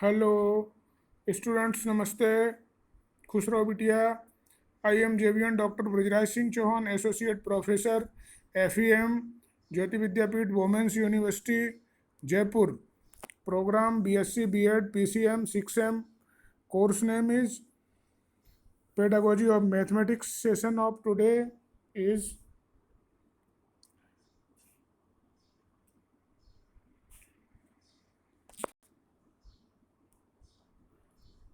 Hello students, नमस्ते। खुश रहो बिटिया। आई एम जेवियन doctor Brajraj Singh Chauhan, associate professor, FEM, Jyoti Vidyapeeth women's university, Jaipur. Program BSc B.Ed PCM 6M। Course name is pedagogy of mathematics. Session of today is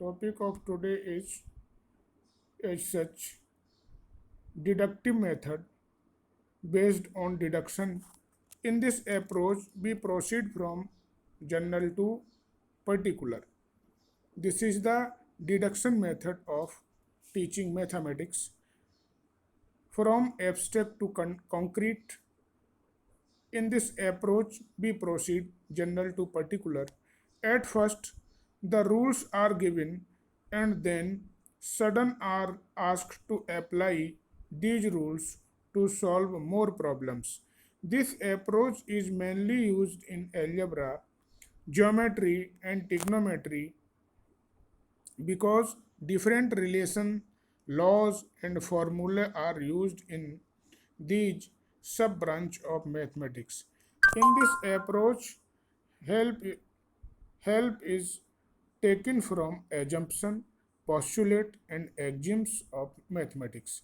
topic of today is as such deductive method based on deduction. In this approach, we proceed from general to particular. This is the deduction method of teaching mathematics from abstract to concrete. In this approach, we proceed general to particular. At first, the rules are given and then sudden are asked to apply these rules to solve more problems. This approach is mainly used in algebra, geometry, and trigonometry because different relation laws and formulae are used in these sub branch of mathematics. In this approach, help help is taken from assumption, postulate, and axioms of mathematics.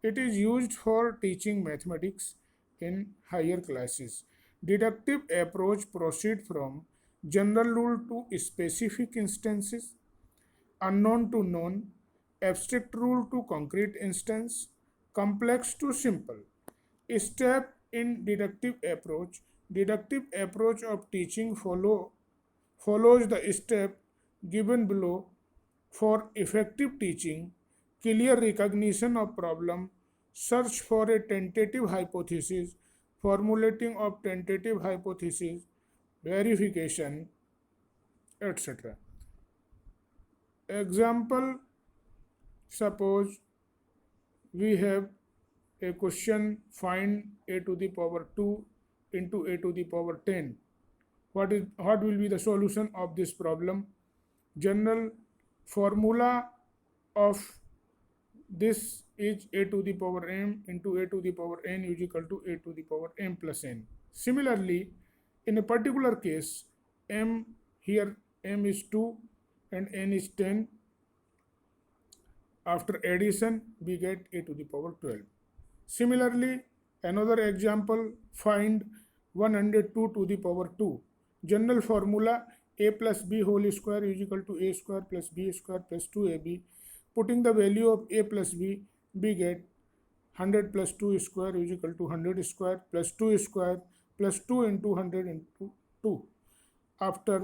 It is used for teaching mathematics in higher classes. Deductive approach proceed from general rule to specific instances, unknown to known, abstract rule to concrete instance, complex to simple. Step in deductive approach. Deductive approach of teaching follows the step given below for effective teaching: clear recognition of problem, search for a tentative hypothesis, formulating of tentative hypothesis, verification, etc. Example: suppose we have a question: find a to the power 2 into a to the power 10. What will be the solution of this problem? General formula of this is a to the power m into a to the power n is equal to a to the power m plus n. Similarly, in a particular case, m is 2 and n is 10. After addition, we get a to the power 12. Similarly, another example: find 102 to the power 2. General formula: a plus b whole square is equal to a square plus b square plus 2ab. Putting the value of a plus b, we get 100 plus 2 square is equal to 100 square plus 2 square plus 2 into 100 into 2. After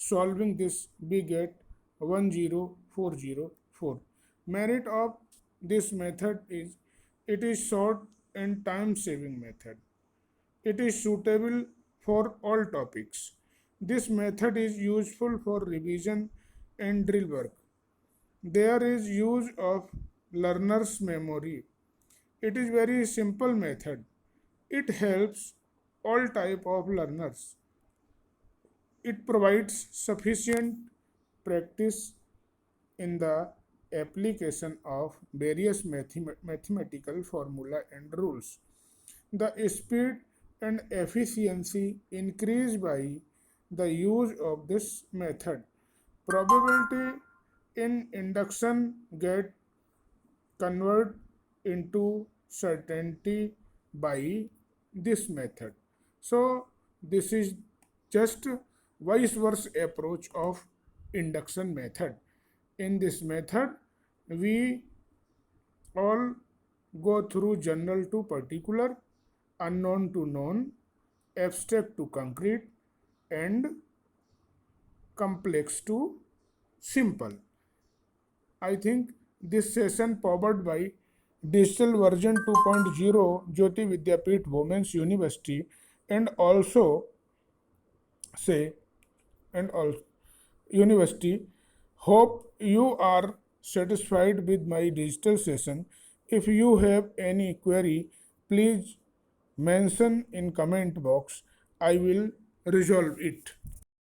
solving this, we get 10404. Merit of this method is it is short and time saving method. It is suitable for all topics. This method is useful for revision and drill work. There is use of learner's memory. It is very simple method. It helps all type of learners. It provides sufficient practice in the application of various mathematical formula and rules. The speed and efficiency increase by the use of this method. Probability in induction get convert into certainty by this method. So this is just vice versa approach of induction method. In this method, we all go through general to particular, unknown to known, abstract to concrete, and complex to simple. I think this session powered by digital version 2.0 Jyoti Vidyapeeth Women's University and also say and also university. Hope you are satisfied with my digital session. If you have any query, please mention in comment box. I will resolve it.